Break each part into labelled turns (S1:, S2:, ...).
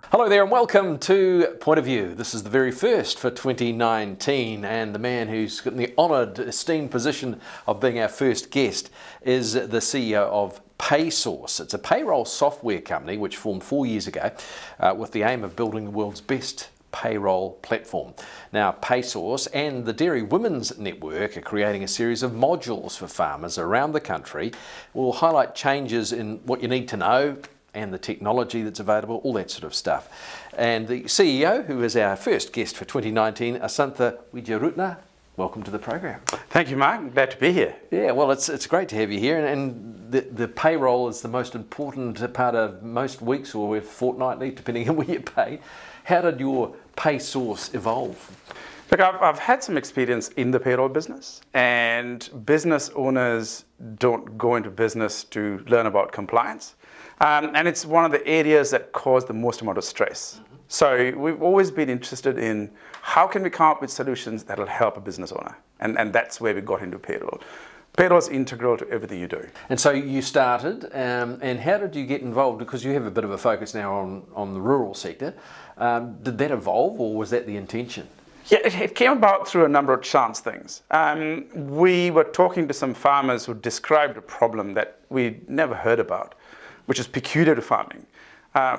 S1: Hello there and welcome to Point of View. This is the very first for 2019 and the man who's got the honoured, esteemed position of being our first guest is the CEO of PaySource. It's a payroll software company which formed 4 years ago with the aim of building the world's best payroll platform. Now, PaySource and the Dairy Women's Network are creating a series of modules for farmers around the country. We'll highlight changes in what you need to know and the technology that's available, all that sort of stuff. And the CEO, who is our first guest for 2019, Asantha Wijeyeratne, welcome to the program.
S2: Thank you, Mark. Glad to be here.
S1: Yeah, well, it's great to have you here. And the payroll is the most important part of most weeks or fortnightly, depending on where you're paid. How did your PaySource evolve?
S2: Look, I've had some experience in the payroll business, and business owners don't go into business to learn about compliance. And it's one of the areas that cause the most amount of stress. So we've always been interested in how can we come up with solutions that will help a business owner. And that's where we got into payroll. Payroll is integral to everything you do.
S1: And so you started, and how did you get involved? Because you have a bit of a focus now on the rural sector. Did that evolve, or was that the intention?
S2: Yeah, it came about through a number of chance things. We were talking to some farmers who described a problem that we'd never heard about, which is peculiar to farming.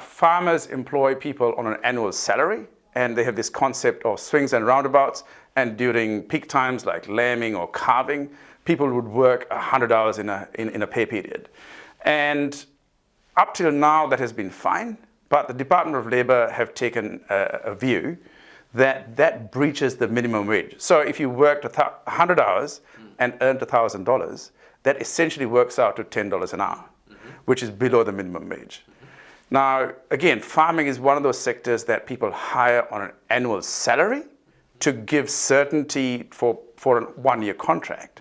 S2: Farmers employ people on an annual salary, and they have this concept of swings and roundabouts, and during peak times like lambing or calving, people would work 100 hours in a pay period. And up till now, that has been fine, but the Department of Labour have taken a view that breaches the minimum wage. So if you worked 100 hours and earned $1,000, that essentially works out to $10 an hour, which is below the minimum wage. Now, again, farming is one of those sectors that people hire on an annual salary to give certainty for a one-year contract.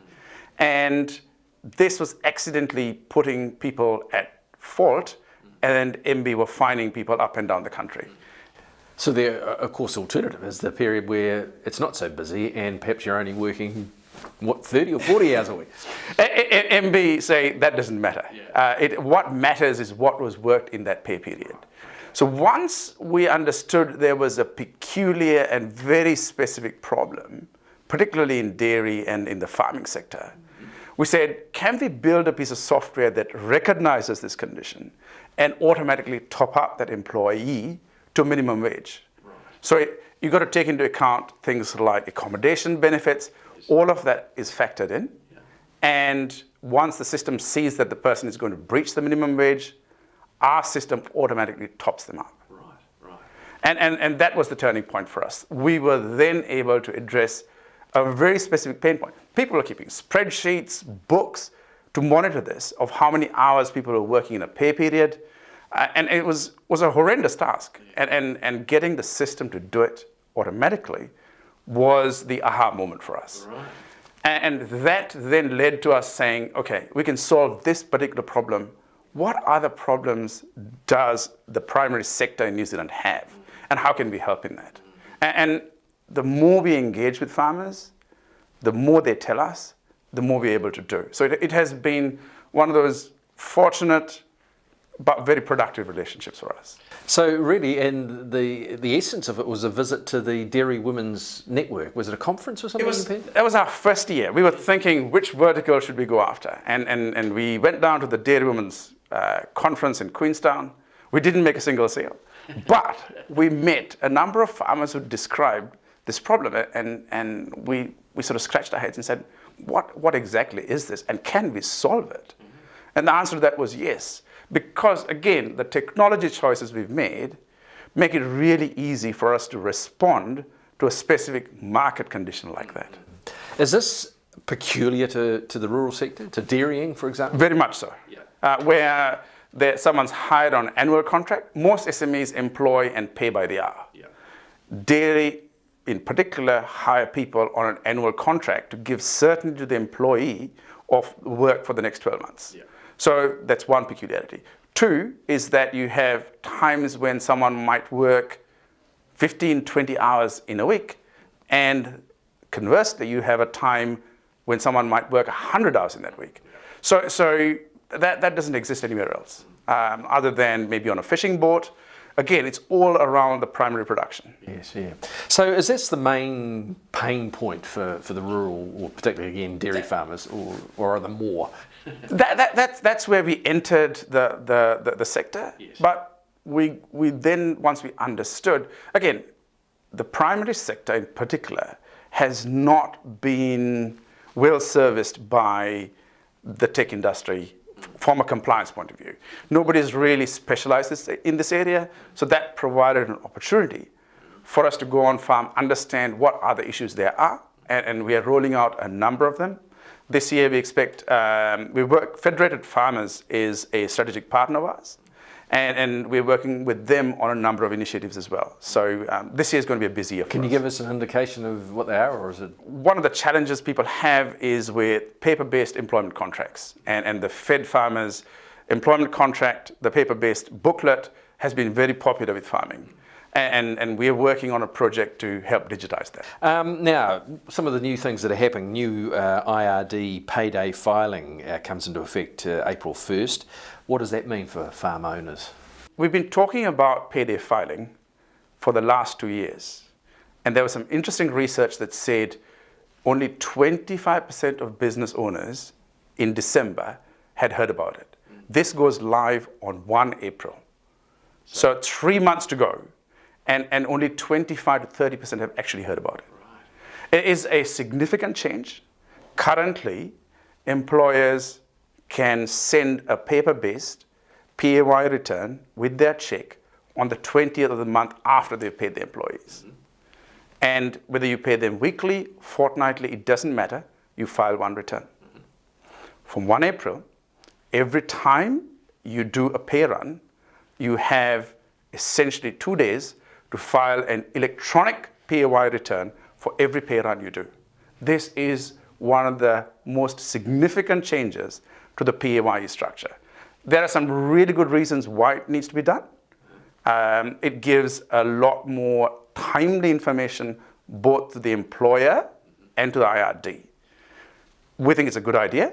S2: And this was accidentally putting people at fault, and MB were fining people up and down the country.
S1: So the, of course, alternative is the period where it's not so busy and perhaps you're only working 30 or 40 hours a week?
S2: MB say that doesn't matter. Yeah. What matters is what was worked in that pay period. So once we understood there was a peculiar and very specific problem, particularly in dairy and in the farming sector, we said, can we build a piece of software that recognizes this condition and automatically top up that employee to minimum wage? Right. So you've got to take into account things like accommodation benefits. All of that is factored in. Yeah. And once the system sees that the person is going to breach the minimum wage, our system automatically tops them up. Right. And that was the turning point for us. We were then able to address a very specific pain point. People are keeping spreadsheets, books to monitor this of how many hours people are working in a pay period. And it was a horrendous task. And getting the system to do it automatically was the aha moment for us. Right. And that then led to us saying, okay, we can solve this particular problem. What other problems does the primary sector in New Zealand have? And how can we help in that? And the more we engage with farmers, the more they tell us, the more we're able to do. So it has been one of those fortunate but very productive relationships for us.
S1: So really, and the essence of it was a visit to the Dairy Women's Network. Was it a conference or something?
S2: That was our first year. We were thinking, which vertical should we go after? And we went down to the Dairy Women's conference in Queenstown. We didn't make a single sale. But we met a number of farmers who described this problem. And we sort of scratched our heads and said, what exactly is this? And can we solve it? And the answer to that was yes. Because, again, the technology choices we've made make it really easy for us to respond to a specific market condition like that.
S1: Is this peculiar to the rural sector, to dairying, for example?
S2: Very much so. Yeah. Where someone's hired on an annual contract, most SMEs employ and pay by the hour. Yeah. Dairy, in particular, hire people on an annual contract to give certainty to the employee of work for the next 12 months. Yeah. So that's one peculiarity. Two is that you have times when someone might work 15, 20 hours in a week, and conversely, you have a time when someone might work 100 hours in that week. So that doesn't exist anywhere else, other than maybe on a fishing boat Again, it's all around the primary production.
S1: Yes, yeah. So is this the main pain point for the rural, or particularly again dairy farmers, or are there more?
S2: That's where we entered the sector.
S1: Yes.
S2: But we then, once we understood, again, the primary sector in particular has not been well serviced by the tech industry from a compliance point of view. Nobody's really specialized in this area, so that provided an opportunity for us to go on farm, understand what other issues there are, and we are rolling out a number of them. This year we expect, Federated Farmers is a strategic partner of ours, and we're working with them on a number of initiatives as well. So this year is going to be a busy year for us.
S1: Can you give us an indication of what they are, or is it?
S2: One of the challenges people have is with paper-based employment contracts, and the Fed Farmers employment contract, the paper-based booklet, has been very popular with farming. And we're working on a project to help digitize that.
S1: Now, some of the new things that are happening, new IRD payday filing comes into effect April 1st. What does that mean for farm owners?
S2: We've been talking about payday filing for the last 2 years. And there was some interesting research that said only 25% of business owners in December had heard about it. This goes live on 1 April. So 3 months to go. And only 25 to 30% have actually heard about it. Right. It is a significant change. Currently, employers can send a paper-based PAY return with their check on the 20th of the month after they've paid the employees. Mm-hmm. And whether you pay them weekly, fortnightly, it doesn't matter. You file one return. Mm-hmm. From 1 April, every time you do a pay run, you have essentially 2 days to file an electronic PAY return for every pay run you do. This is one of the most significant changes to the PAYE structure. There are some really good reasons why it needs to be done. It gives a lot more timely information both to the employer and to the IRD. We think it's a good idea.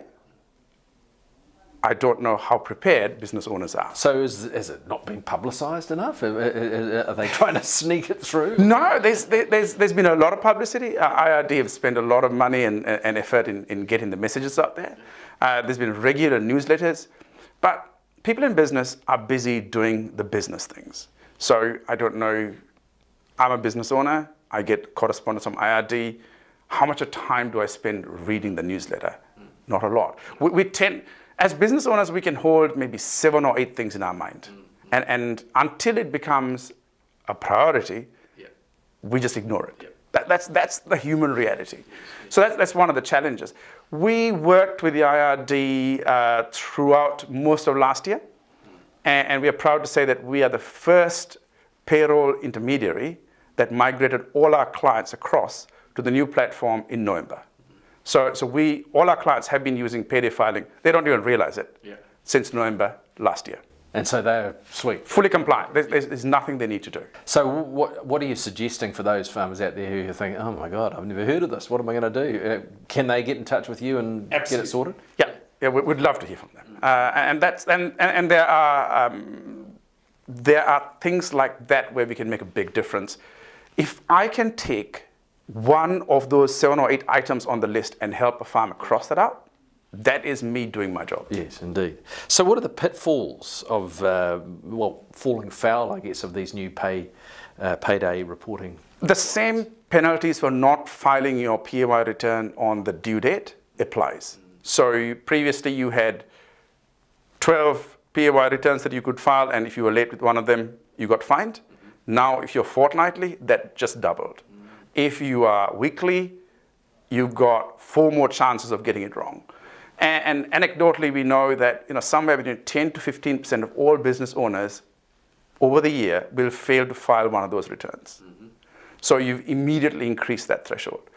S2: I don't know how prepared business owners are.
S1: So has it not been publicised enough? Are they trying to sneak it through?
S2: No, there's been a lot of publicity. IRD have spent a lot of money and effort in getting the messages out there. There's been regular newsletters. But people in business are busy doing the business things. So I don't know, I'm a business owner. I get correspondence from IRD. How much time do I spend reading the newsletter? Not a lot. We tend... As business owners, we can hold maybe 7 or 8 things in our mind. And until it becomes a priority, we just ignore it. That's the human reality. So that's one of the challenges. We worked with the IRD throughout most of last year. And we are proud to say that we are the first payroll intermediary that migrated all our clients across to the new platform in November. So all our clients have been using payday filing. They don't even realize it since November last year.
S1: And so they're sweet.
S2: Fully compliant. There's nothing they need to do.
S1: So what are you suggesting for those farmers out there who are thinking, oh my God, I've never heard of this. What am I going to do? Can they get in touch with you and get it sorted?
S2: Yeah, we'd love to hear from them. And there are things like that where we can make a big difference. If I can take one of those 7 or 8 items on the list and help a farmer cross that out, that is me doing my job.
S1: Yes, indeed. So what are the pitfalls of, falling foul, I guess, of these new payday reporting?
S2: The same penalties for not filing your PAY return on the due date applies. So previously you had 12 PAY returns that you could file, and if you were late with one of them, you got fined. Now, if you're fortnightly, that just doubled. If you are weekly, you've got 4 more chances of getting it wrong. And anecdotally, we know that somewhere between 10 to 15% of all business owners over the year will fail to file one of those returns. So you've immediately increased that threshold.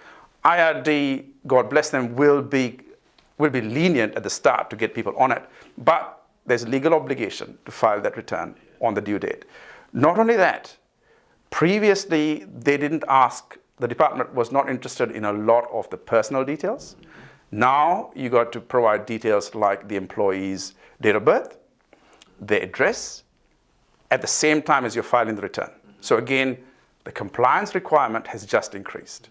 S2: IRD, God bless them, will be lenient at the start to get people on it, but there's legal obligation to file that return on the due date. Not only that, previously they didn't ask. The department was not interested in a lot of the personal details. Now you got to provide details like the employee's date of birth, their address, at the same time as you're filing the return. So again, the compliance requirement has just increased.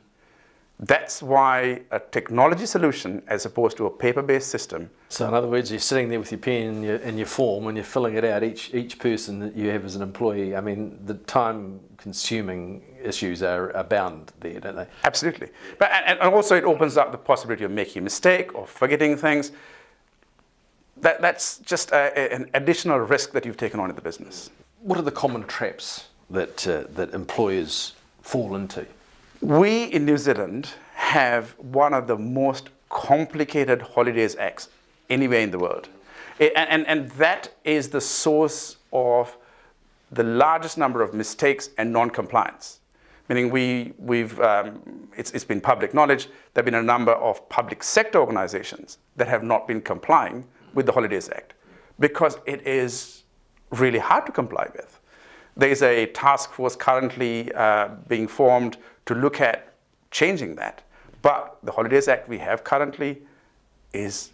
S2: That's why a technology solution, as opposed to a paper-based system.
S1: So in other words, you're sitting there with your pen and your form and you're filling it out, each person that you have as an employee. I mean, the time-consuming issues are abound there, don't they?
S2: Absolutely. But, and also it opens up the possibility of making a mistake or forgetting things. That's just an additional risk that you've taken on in the business.
S1: What are the common traps that employers fall into?
S2: We in New Zealand have one of the most complicated Holidays Acts anywhere in the world. And that is the source of the largest number of mistakes and non-compliance. Meaning it's been public knowledge, there have been a number of public sector organizations that have not been complying with the Holidays Act because it is really hard to comply with. There is a task force currently being formed to look at changing that. But the Holidays Act we have currently is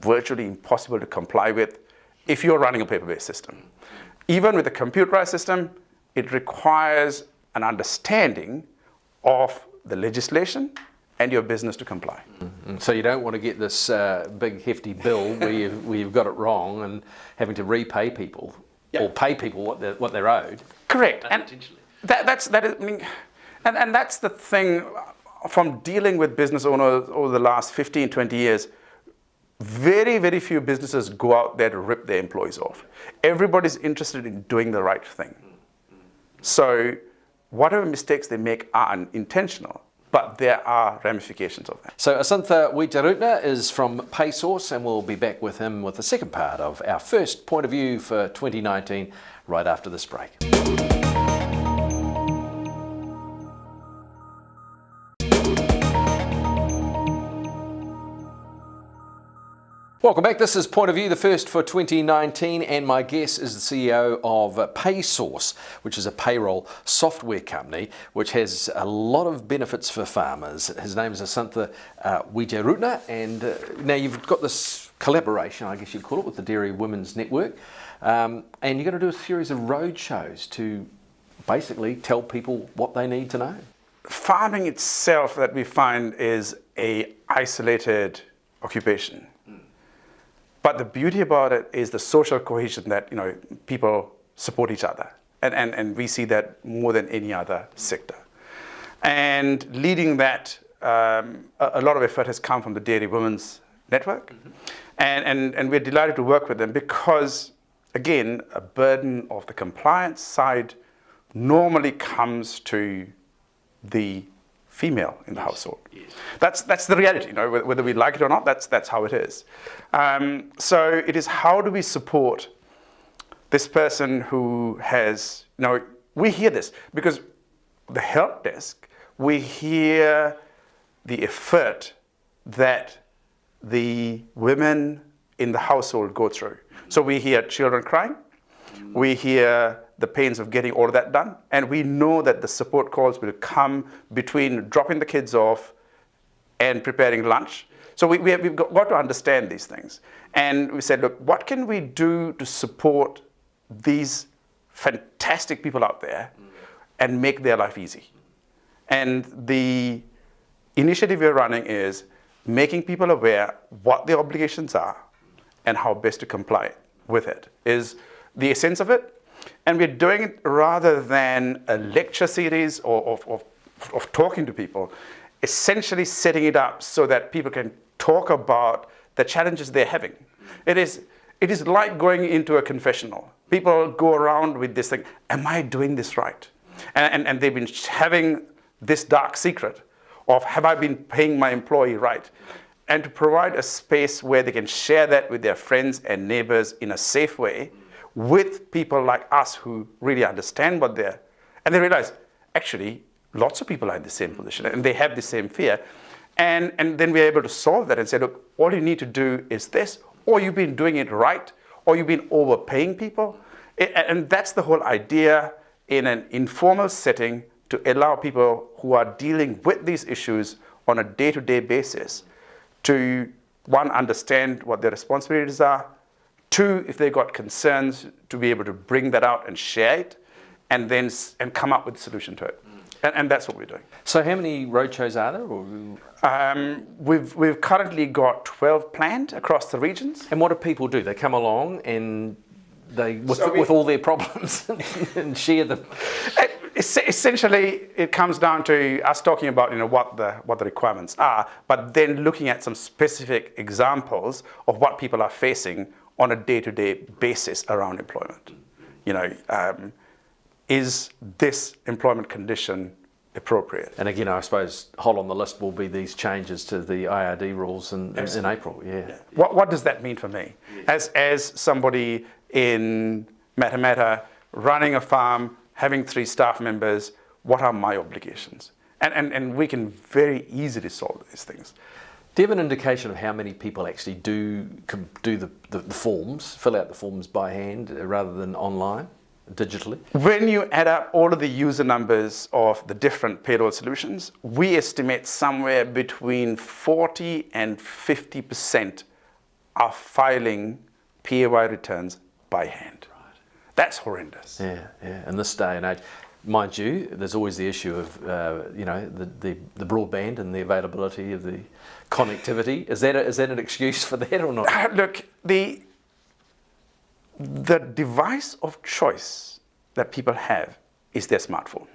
S2: virtually impossible to comply with if you're running a paper-based system. Even with a computerized system, it requires an understanding of the legislation and your business to comply.
S1: Mm-hmm. So you don't want to get this big hefty bill where you've got it wrong and having to repay people or pay people what they're owed.
S2: Correct. And that's the thing from dealing with business owners over the last 15, 20 years. Very, very few businesses go out there to rip their employees off. Everybody's interested in doing the right thing. So whatever mistakes they make are unintentional, but there are ramifications of that.
S1: So Asantha Wijeyeratne is from PaySource, and we'll be back with him with the second part of our first point of view for 2019 right after this break. Welcome back. This is Point of View, the first for 2019, and my guest is the CEO of PaySource, which is a payroll software company which has a lot of benefits for farmers. His name is Asantha Wijeyeratne, and now you've got this collaboration, I guess you'd call it, with the Dairy Women's Network, and you're going to do a series of road shows to basically tell people what they need to know.
S2: Farming itself, that we find, is an isolated occupation. But the beauty about it is the social cohesion that people support each other. And we see that more than any other sector. And leading that, a lot of effort has come from the Dairy Women's Network. Mm-hmm. And we're delighted to work with them because, again, a burden of the compliance side normally comes to the female in the household. Yes. That's the reality, whether we like it or not, that's how it is. So it is, how do we support this person who has, we hear this because the help desk, we hear the effort that the women in the household go through. So we hear children crying, we hear the pains of getting all of that done, and we know that the support calls will come between dropping the kids off and preparing lunch. So we've got to understand these things. And we said, look, what can we do to support these fantastic people out there and make their life easy? And the initiative we're running is making people aware what their obligations are and how best to comply with it, is the essence of it. And we're doing it rather than a lecture series or of talking to people, essentially setting it up so that people can talk about the challenges they're having. It is like going into a confessional. People go around with this thing, am I doing this right? And they've been having this dark secret of, have I been paying my employee right? And to provide a space where they can share that with their friends and neighbors in a safe way, with people like us who really understand what they're, and they realize, actually, lots of people are in the same position and they have the same fear. And then we're able to solve that and say, look, all you need to do is this, or you've been doing it right, or you've been overpaying people. And that's the whole idea, in an informal setting, to allow people who are dealing with these issues on a day-to-day basis to, one, understand what their responsibilities are, Two, if they've got concerns, to be able to bring that out and share it, and then come up with a solution to it. And that's what we're doing.
S1: So how many roadshows are there?
S2: We've currently got 12 planned across the regions.
S1: And what do people do? They come along and with all their problems and share them.
S2: Essentially, it comes down to us talking about what the requirements are, but then looking at some specific examples of what people are facing on a day-to-day basis around employment. Is this employment condition appropriate?
S1: And again, I suppose hot on the list will be these changes to the IRD rules in April. Yeah.
S2: What does that mean for me? As somebody in Matamata, running a farm, having 3 staff members, what are my obligations? And we can very easily solve these things.
S1: Do you have an indication of how many people actually do the forms, fill out the forms by hand rather than online, digitally?
S2: When you add up all of the user numbers of the different payroll solutions, we estimate somewhere between 40 and 50% are filing PAY returns by hand. Right. That's horrendous.
S1: Yeah. In this day and age, mind you, there's always the issue of the broadband and the availability of the connectivity. Is that an excuse for that or not?
S2: Look, the device of choice that people have is their smartphone.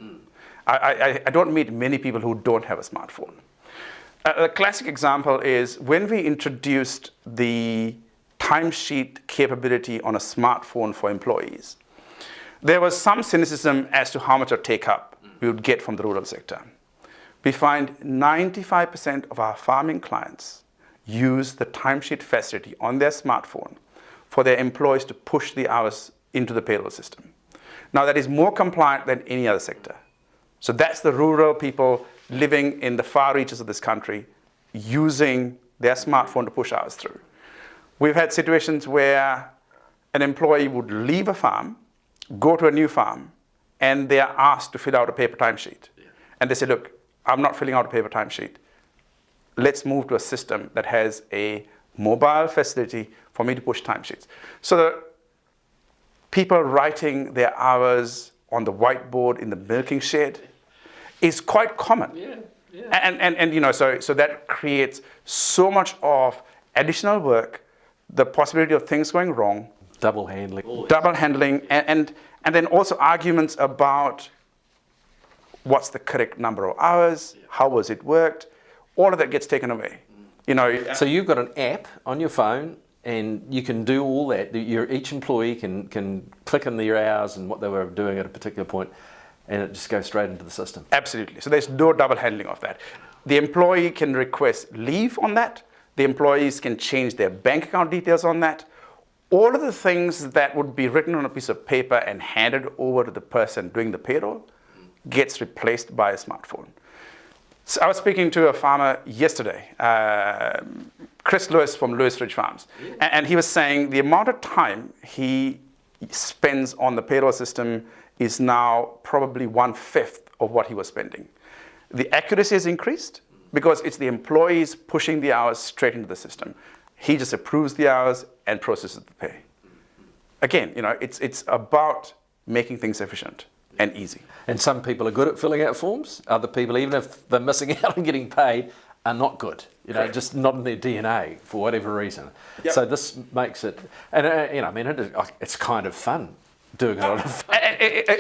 S2: I don't meet many people who don't have a smartphone. A classic example is when we introduced the timesheet capability on a smartphone for employees, there was some cynicism as to how much of take-up we would get from the rural sector. We find 95% of our farming clients use the timesheet facility on their smartphone for their employees to push the hours into the payroll system. Now, that is more compliant than any other sector. So that's the rural people living in the far reaches of this country using their smartphone to push hours through. We've had situations where an employee would leave a farm, go to a new farm, and they are asked to fill out a paper timesheet. Yeah. And they say, look, I'm not filling out a paper timesheet. Let's move to a system that has a mobile facility for me to push timesheets. So the people writing their hours on the whiteboard in the milking shed is quite common. And so that creates so much of additional work, the possibility of things going wrong,
S1: double handling,
S2: and then also arguments about what's the correct number of hours, how was it worked, all of that gets taken away.
S1: So you've got an app on your phone and you can do all that. Each employee can click in their hours and what they were doing at a particular point, and it just goes straight into the system.
S2: Absolutely. So there's no double handling of that. The employee can request leave on that. The employees can change their bank account details on that. All of the things that would be written on a piece of paper and handed over to the person doing the payroll gets replaced by a smartphone. So I was speaking to a farmer yesterday, Chris Lewis from Lewis Ridge Farms, and he was saying the amount of time he spends on the payroll system is now probably 1/5 of what he was spending. The accuracy has increased because it's the employees pushing the hours straight into the system. He just approves the hours and processes the pay. Again, it's about making things efficient and easy.
S1: And some people are good at filling out forms. Other people, even if they're missing out on getting paid, are not good. Just not in their DNA for whatever reason. Yep. So this makes it, and it's kind of fun doing a lot of fun.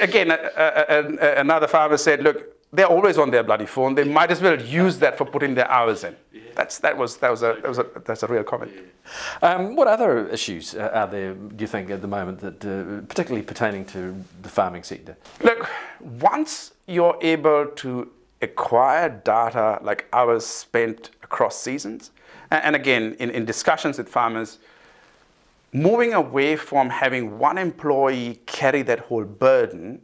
S2: Again, another farmer said, look, they're always on their bloody phone. They might as well use that for putting their hours in. Yeah. That's a real comment.
S1: Yeah. What other issues are there, do you think, at the moment that particularly pertaining to the farming sector?
S2: Look, once you're able to acquire data like hours spent across seasons, and again, in discussions with farmers, moving away from having one employee carry that whole burden,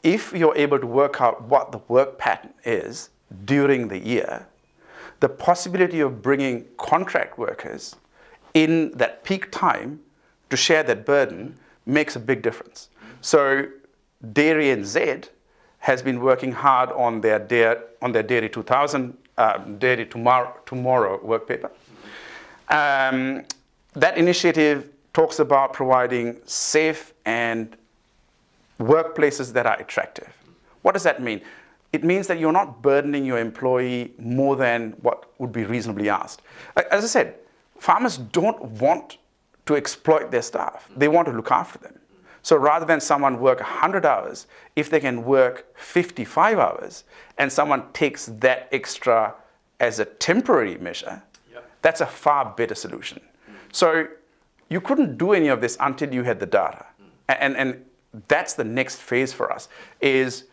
S2: if you're able to work out what the work pattern is during the year, the possibility of bringing contract workers in that peak time to share that burden makes a big difference. So Dairy NZ has been working hard on their Dairy 2000, Dairy Tomorrow work paper. That initiative talks about providing safe and workplaces that are attractive. What does that mean? It means that you're not burdening your employee more than what would be reasonably asked. As I said, farmers don't want to exploit their staff. They want to look after them. So rather than someone work 100 hours, if they can work 55 hours and someone takes that extra as a temporary measure, that's a far better solution. So you couldn't do any of this until you had the data. And that's the next phase for us, is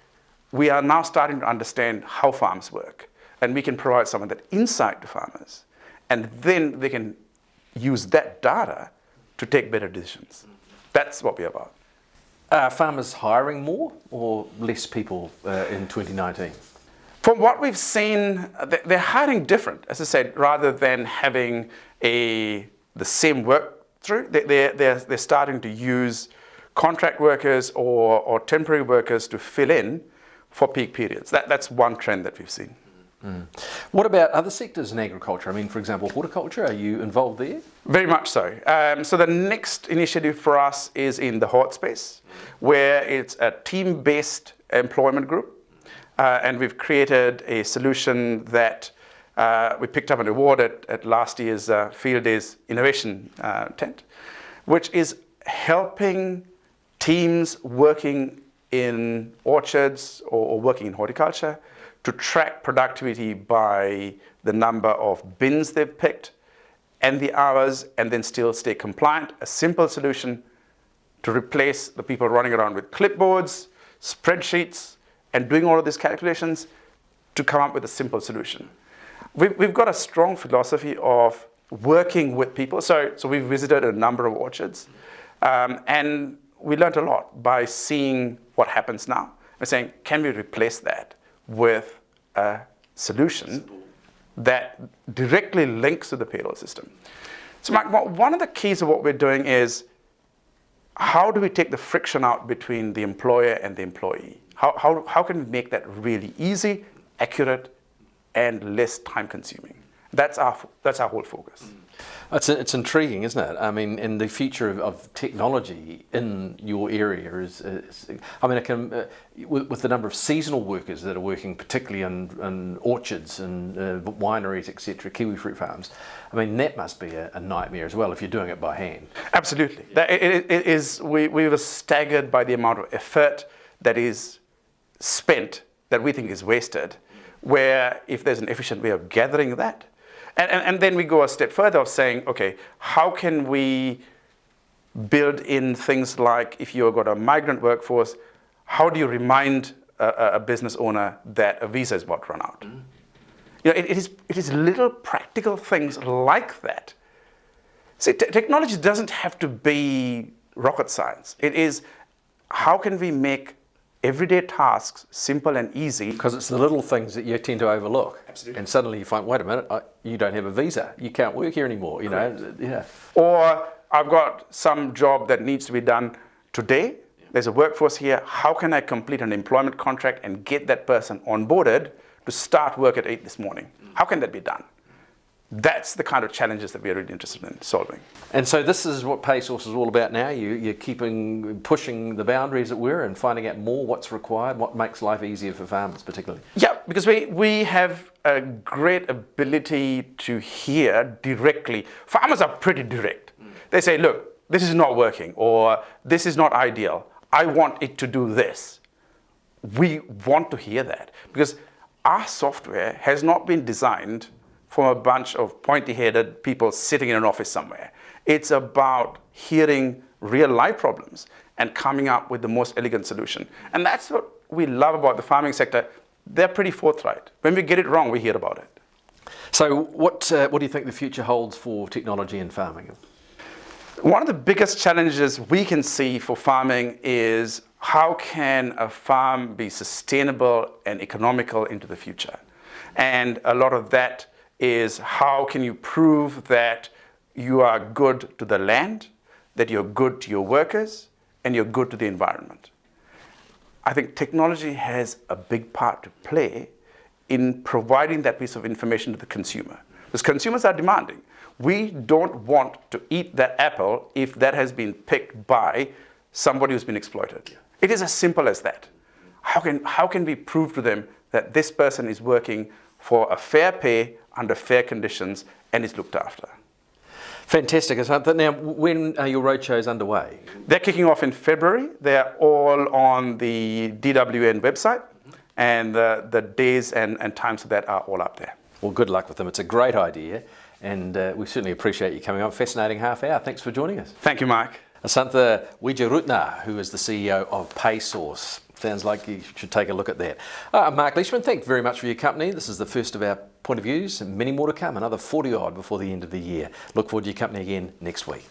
S2: we are now starting to understand how farms work. And we can provide some of that insight to farmers. And then they can use that data to take better decisions. That's what we're about.
S1: Are farmers hiring more or less people in 2019?
S2: From what we've seen, they're hiring different. As I said, rather than having the same work through, they're starting to use contract workers or temporary workers to fill in for peak periods. That's one trend that we've seen.
S1: What about other sectors in agriculture? I mean, for example, horticulture, are you involved there?
S2: Very much so. So the next initiative for us is in the hort space, where it's a team-based employment group. And we've created a solution that we picked up an award at last year's Field Days Innovation tent, which is helping teams working in orchards or working in horticulture to track productivity by the number of bins they've picked and the hours, and then still stay compliant. A simple solution to replace the people running around with clipboards, spreadsheets, and doing all of these calculations to come up with a simple solution. We've got a strong philosophy of working with people. So we've visited a number of orchards, and we learned a lot by seeing what happens now. We're saying, can we replace that with a solution that directly links to the payroll system? So Mike, one of the keys of what we're doing is, how do we take the friction out between the employer and the employee? How can we make that really easy, accurate, and less time consuming? That's our whole focus.
S1: It's intriguing, isn't it? I mean, and the future of technology in your area is I mean, it can, with the number of seasonal workers that are working, particularly in orchards and wineries, etc., kiwi fruit farms. I mean, that must be a nightmare as well if you're doing it by hand.
S2: Absolutely. It is. We were staggered by the amount of effort that is spent, that we think is wasted, where if there's an efficient way of gathering that, and then we go a step further of saying, okay, how can we build in things like, if you've got a migrant workforce, how do you remind a business owner that a visa is about to run out? You know, it is little practical things like that. See, technology doesn't have to be rocket science. It is, how can we make everyday tasks simple and easy?
S1: Because it's the little things that you tend to overlook.
S2: Absolutely.
S1: And suddenly you find, wait a minute, you don't have a visa. You can't work here anymore. You know, yeah.
S2: Or I've got some job that needs to be done today. There's a workforce here. How can I complete an employment contract and get that person onboarded to start work at 8 this morning? How can that be done? That's the kind of challenges that we're really interested in solving.
S1: And so this is what PaySource is all about now. You're pushing the boundaries, as it were, and finding out more what's required, what makes life easier for farmers particularly.
S2: Yeah, because we have a great ability to hear directly. Farmers are pretty direct. They say, look, this is not working, or this is not ideal. I want it to do this. We want to hear that, because our software has not been designed from a bunch of pointy-headed people sitting in an office somewhere. It's about hearing real life problems and coming up with the most elegant solution. And that's what we love about the farming sector. They're pretty forthright. When we get it wrong, we hear about it.
S1: So what do you think the future holds for technology in farming?
S2: One of the biggest challenges we can see for farming is, how can a farm be sustainable and economical into the future? And a lot of that is, how can you prove that you are good to the land, that you're good to your workers, and you're good to the environment? I think technology has a big part to play in providing that piece of information to the consumer. Because consumers are demanding. We don't want to eat that apple if that has been picked by somebody who's been exploited. It is as simple as that. How can we prove to them that this person is working for a fair pay under fair conditions and is looked after?
S1: Fantastic, Asantha. Now, when are your roadshows underway?
S2: They're kicking off in February. They're all on the DWN website, and the days and times of that are all up there.
S1: Well, good luck with them. It's a great idea, and we certainly appreciate you coming on. Fascinating half hour. Thanks for joining us.
S2: Thank you, Mike.
S1: Asantha Wijeyeratne, who is the CEO of PaySource. Sounds like you should take a look at that. Mark Leishman, thank you very much for your company. This is the first of our point of views, and many more to come, another 40 odd before the end of the year. Look forward to your company again next week.